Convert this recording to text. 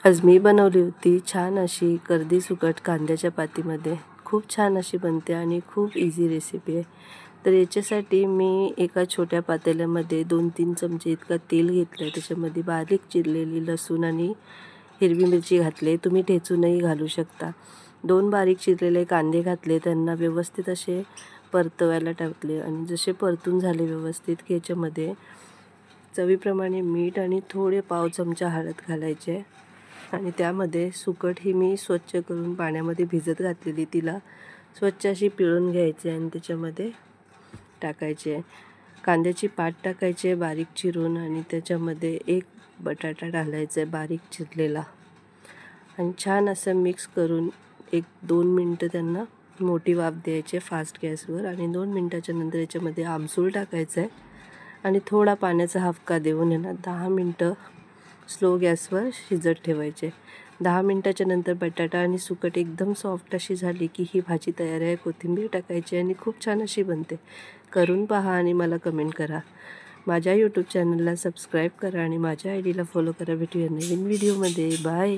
आज मी बनवली होती छान अशी कर्दी सुकट कांद्याच्या पातीमध्ये. खूप छान अशी बनते आणि खूप इझी रेसिपी आहे. तर याच्यासाठी मी एका छोट्या पातेल्यामध्ये 2-3 चमचे इतका तेल घेतलं आहे. त्याच्यामध्ये बारीक चिरलेली लसूण आणि हिरवी मिरची घातली. तुम्ही ठेचूनही घालू शकता. 2 बारीक चिरलेले कांदे घातले. त्यांना व्यवस्थित असे परतवायला टाकले आणि जसे परतून झाले व्यवस्थित की याच्यामध्ये चवीप्रमाणे मीठ आणि थोडे पाव चमचा हळद घालायचे आणि त्यामध्ये सुकट ही मी स्वच्छ करून पाण्यामध्ये भिजत घातलेली, तिला स्वच्छ अशी पिळून घ्यायची आणि त्याच्यामध्ये टाकायचे. कांद्याची पात टाकायचे बारीक चिरून आणि त्याच्यामध्ये एक बटाटा घालायचा आहे बारीक चिरलेला आणि छान असं मिक्स करून 1-2 मिनटं त्यांना मोठी वाफ द्यायची फास्ट गॅसवर आणि 2 मिनटाच्या नंतर याच्यामध्ये आमसूल टाकायचं आहे आणि थोडा पाण्याचा हापका देऊन यांना 10 मिनटं स्लो गॅसवर शिजत ठेवायचे. 10 मिनटाच्या नंतर बटाटा आणि सुकट एकदम सॉफ्ट अशी झाली की ही भाजी तयार आहे. कोथिंबीर टाकायची आणि खूप छान अशी बनते. करून पहा आणि मला कमेंट करा. माझ्या यूट्यूब चॅनलला सबस्क्राईब करा आणि माझ्या आयडीला फॉलो करा. भेटूया नवीन व्हिडिओमध्ये. बाय.